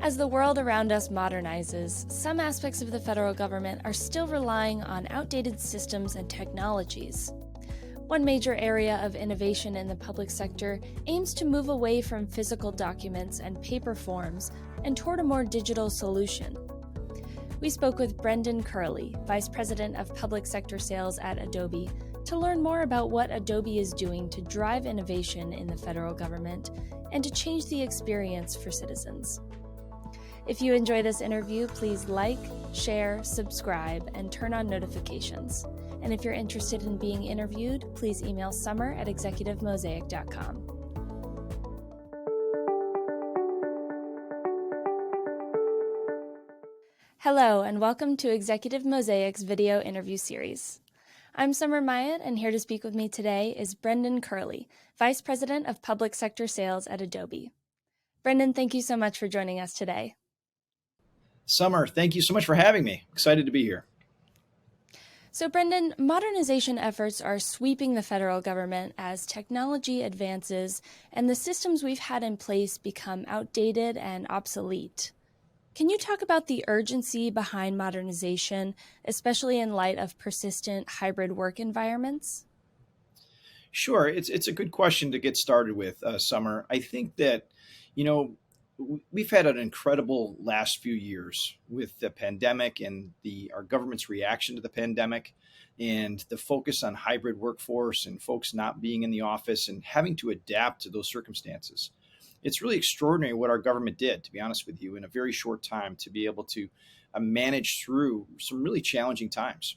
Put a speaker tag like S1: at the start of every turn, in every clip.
S1: As the world around us modernizes, some aspects of the federal government are still relying on outdated systems and technologies. One major area of innovation in the public sector aims to move away from physical documents and paper forms and toward a more digital solution. We spoke with Brendan Curley, Vice President of Public Sector Sales at Adobe, to learn more about what Adobe is doing to drive innovation in the federal government and to change the experience for citizens. If you enjoy this interview, please like, share, subscribe, and turn on notifications. And if you're interested in being interviewed, please email summer@executivemosaic.com. Hello, and welcome to Executive Mosaic's video interview series. I'm Summer Myatt, and here to speak with me today is Brendan Curley, Vice President of Public Sector Sales at Adobe. Brendan, thank you so much for joining us today.
S2: Summer, thank you so much for having me. Excited to be here.
S1: So, Brendan, modernization efforts are sweeping the federal government as technology advances and the systems we've had in place become outdated and obsolete. Can you talk about the urgency behind modernization, especially in light of persistent hybrid work environments?
S2: Sure, it's a good question to get started with, Summer. I think that, we've had an incredible last few years with the pandemic and our government's reaction to the pandemic and the focus on hybrid workforce and folks not being in the office and having to adapt to those circumstances. It's really extraordinary what our government did, to be honest with you, in a very short time to be able to manage through some really challenging times.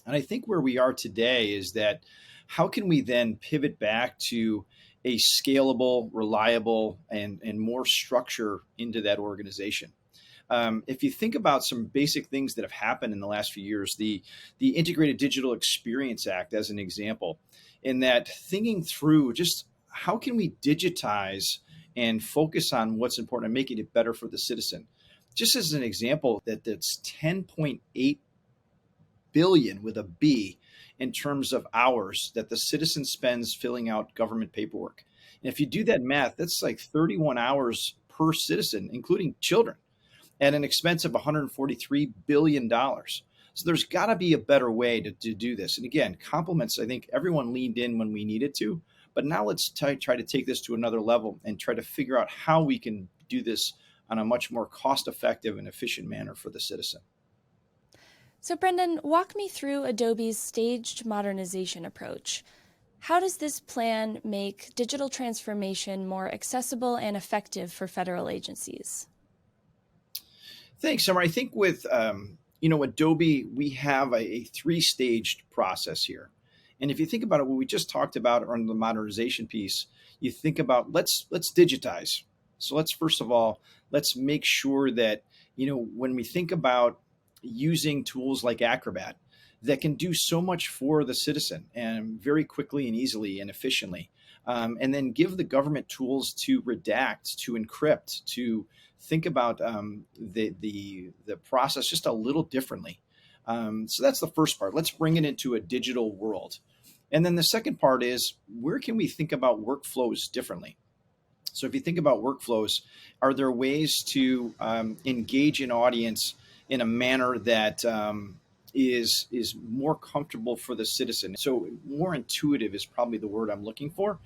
S2: And I think where we are today is that how can we then pivot back to a scalable, reliable, and more structure into that organization? If you think about some basic things that have happened in the last few years, the Integrated Digital Experience Act as an example, in that thinking through just how can we digitize and focus on what's important and making it better for the citizen. Just as an example, that's 10.8 billion with a B in terms of hours that the citizen spends filling out government paperwork. And if you do that math, that's like 31 hours per citizen, including children, at an expense of $143 billion. So there's got to be a better way to do this. And again, compliments, I think everyone leaned in when we needed to, but now let's try to take this to another level and try to figure out how we can do this on a much more cost-effective and efficient manner for the citizen.
S1: So, Brendan, walk me through Adobe's staged modernization approach. How does this plan make digital transformation more accessible and effective for federal agencies?
S2: Thanks, Summer. I think with Adobe, we have a three-staged process here. And if you think about it, what we just talked about on the modernization piece, you think about let's digitize. So let's make sure that, when we think about using tools like Acrobat that can do so much for the citizen and very quickly and easily and efficiently, and then give the government tools to redact, to encrypt, to think about the process just a little differently. So that's the first part. Let's bring it into a digital world. And then the second part is, where can we think about workflows differently? So if you think about workflows, are there ways to engage an audience in a manner that is more comfortable for the citizen? So more intuitive is probably the word I'm looking for,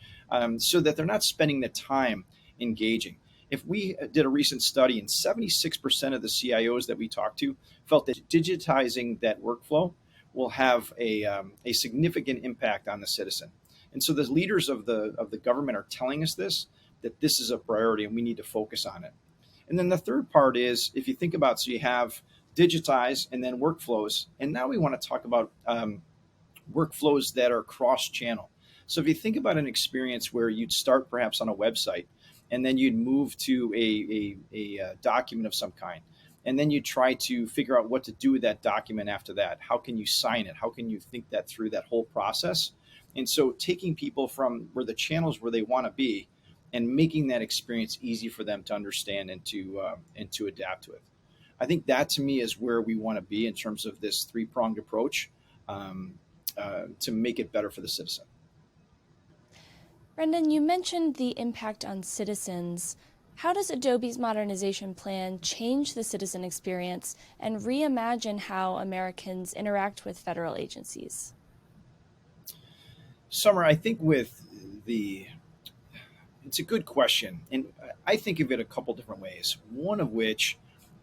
S2: so that they're not spending the time engaging. If we did a recent study and 76% of the CIOs that we talked to felt that digitizing that workflow will have a significant impact on the citizen. And so the leaders of the government are telling us that this is a priority and we need to focus on it. And then the third part is, if you think about, so you have digitize and then workflows, and now we want to talk about workflows that are cross-channel. So if you think about an experience where you'd start perhaps on a website, and then you'd move to a document of some kind, and then you try to figure out what to do with that document after that. How can you sign it? How can you think that through, that whole process? And so taking people from where the channels where they want to be and making that experience easy for them to understand and to adapt to it. I think that to me is where we want to be in terms of this three-pronged approach to make it better for the citizen.
S1: Brendan, you mentioned the impact on citizens. How does Adobe's modernization plan change the citizen experience and reimagine how Americans interact with federal agencies?
S2: Summer, I think with the it's a good question, and I think of it a couple different ways. One of which,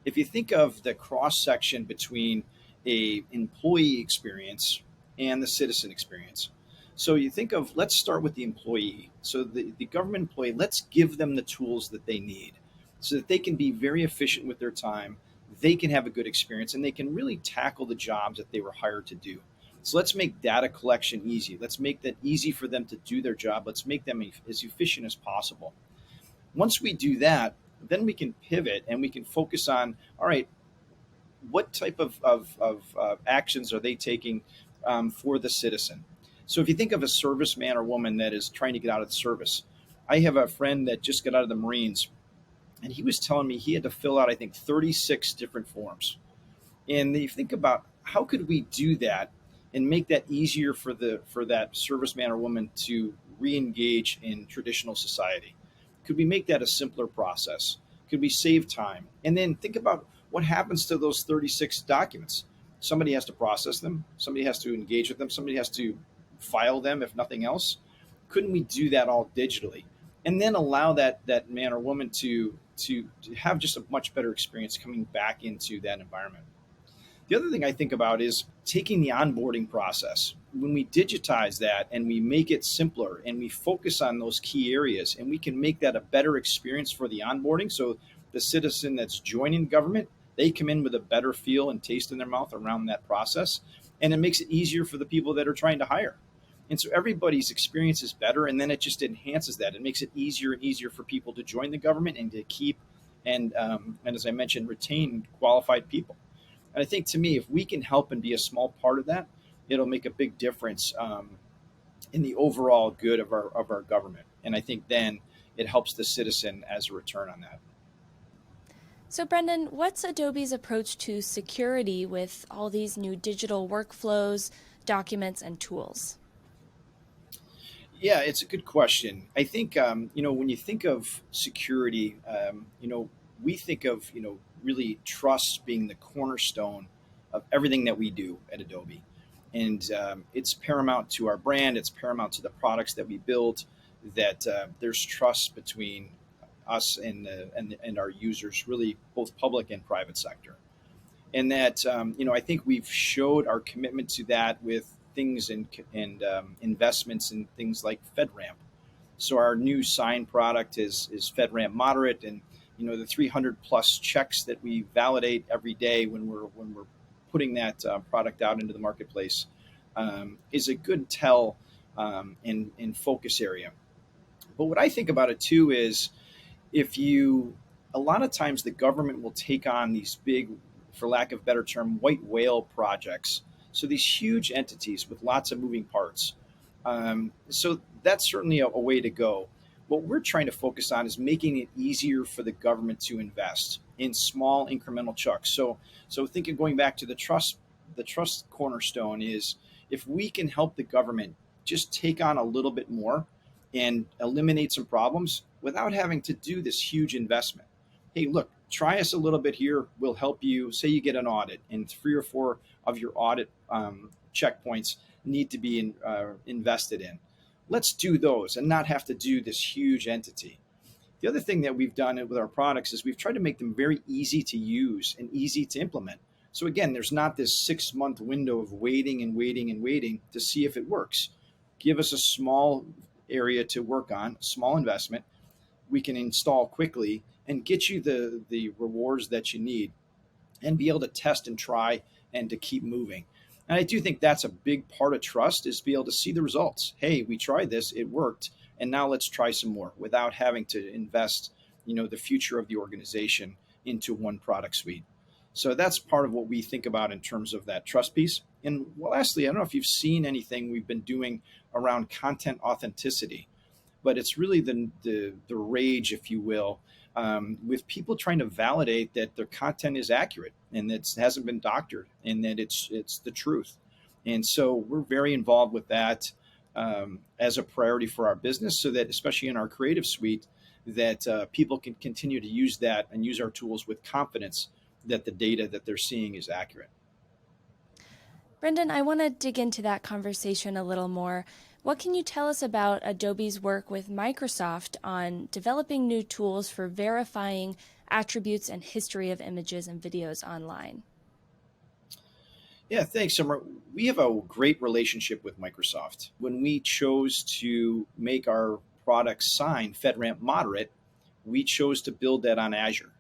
S2: if you think of the cross section between a employee experience and the citizen experience. So you think of, let's start with the employee. So the government employee, let's give them the tools that they need so that they can be very efficient with their time, they can have a good experience, and they can really tackle the jobs that they were hired to do. So let's make data collection easy. Let's make that easy for them to do their job. Let's make them as efficient as possible. Once we do that, then we can pivot and we can focus on, all right, what type of actions are they taking for the citizen? So if you think of a serviceman or woman that is trying to get out of the service, I have a friend that just got out of the Marines, and he was telling me he had to fill out, I think, 36 different forms. And you think about how could we do that and make that easier for that serviceman or woman to re-engage in traditional society? Could we make that a simpler process? Could we save time? And then think about what happens to those 36 documents. Somebody has to process them, somebody has to engage with them, somebody has to file them, if nothing else. Couldn't we do that all digitally? And then allow that man or woman to have just a much better experience coming back into that environment. The other thing I think about is taking the onboarding process. When we digitize that and we make it simpler and we focus on those key areas and we can make that a better experience for the onboarding. So the citizen that's joining government, they come in with a better feel and taste in their mouth around that process. And it makes it easier for the people that are trying to hire. And so everybody's experience is better. And then it just enhances that. It makes it easier and easier for people to join the government and to keep and as I mentioned, retain qualified people. And I think to me, if we can help and be a small part of that, it'll make a big difference in the overall good of our government. And I think then it helps the citizen as a return on that.
S1: So, Brendan, what's Adobe's approach to security with all these new digital workflows, documents, and tools?
S2: Yeah, it's a good question. I think when you think of security, we think of really trust being the cornerstone of everything that we do at Adobe, and it's paramount to our brand. It's paramount to the products that we build. That there's trust between us and our users, really both public and private sector, and that I think we've showed our commitment to that with things and investments in things like FedRAMP. So our new sign product is FedRAMP moderate, and the 300 plus checks that we validate every day when we're putting that product out into the marketplace is a good tell in focus area. But what I think about it too is a lot of times the government will take on these big, for lack of a better term, white whale projects. So these huge entities with lots of moving parts. So that's certainly a way to go. What we're trying to focus on is making it easier for the government to invest in small incremental chunks. So thinking going back to the trust cornerstone is if we can help the government just take on a little bit more and eliminate some problems without having to do this huge investment. Hey, look, try us a little bit here. We'll help you. Say you get an audit and 3 or 4 of your audit checkpoints need to be invested in. Let's do those and not have to do this huge entity. The other thing that we've done with our products is we've tried to make them very easy to use and easy to implement. So again, there's not this 6-month window of waiting and waiting and waiting to see if it works. Give us a small area to work on, small investment. We can install quickly and get you the rewards that you need and be able to test and try and to keep moving. And I do think that's a big part of trust is to be able to see the results. Hey, we tried this, it worked, and now let's try some more without having to invest, the future of the organization into one product suite. So that's part of what we think about in terms of that trust piece. And lastly, I don't know if you've seen anything we've been doing around content authenticity, but it's really the rage, if you will, with people trying to validate that their content is accurate and that it hasn't been doctored and that it's the truth. And so we're very involved with that as a priority for our business, so that especially in our creative suite, that people can continue to use that and use our tools with confidence that the data that they're seeing is accurate.
S1: Brendan, I want to dig into that conversation a little more. What can you tell us about Adobe's work with Microsoft on developing new tools for verifying attributes and history of images and videos online?
S2: Yeah, thanks, Summer. We have a great relationship with Microsoft. When we chose to make our product sign FedRAMP moderate, we chose to build that on Azure.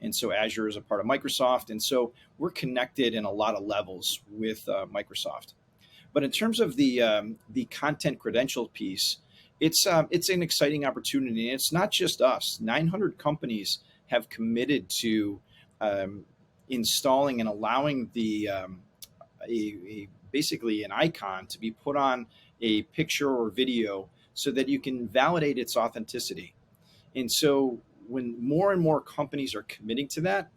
S2: And so Azure is a part of Microsoft. And so we're connected in a lot of levels with Microsoft. But in terms of the content credential piece, it's an exciting opportunity. And it's not just us. 900 companies have committed to installing and allowing basically an icon to be put on a picture or video so that you can validate its authenticity. And so when more and more companies are committing to that,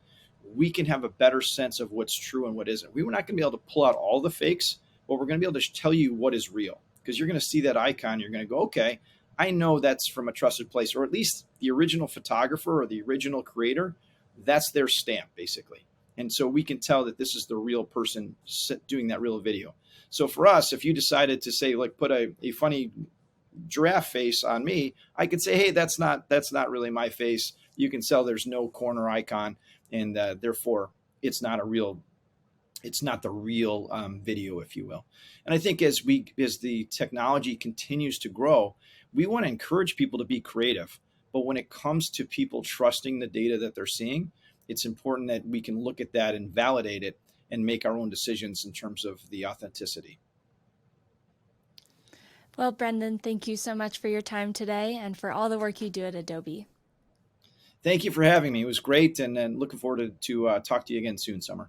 S2: we can have a better sense of what's true and what isn't. We were not going to be able to pull out all the fakes, but we're going to be able to tell you what is real, because you're going to see that icon. You're going to go, okay, I know that's from a trusted place, or at least the original photographer or the original creator, that's their stamp basically. And so we can tell that this is the real person doing that real video. So for us, if you decided to say, like, put a funny giraffe face on me, I could say, hey, that's not really my face. You can tell there's no corner icon, and therefore it's not the real video, if you will. And I think as the technology continues to grow, we want to encourage people to be creative. But when it comes to people trusting the data that they're seeing, it's important that we can look at that and validate it and make our own decisions in terms of the authenticity.
S1: Well, Brendan, thank you so much for your time today and for all the work you do at Adobe.
S2: Thank you for having me. It was great, and looking forward to talk to you again soon, Summer.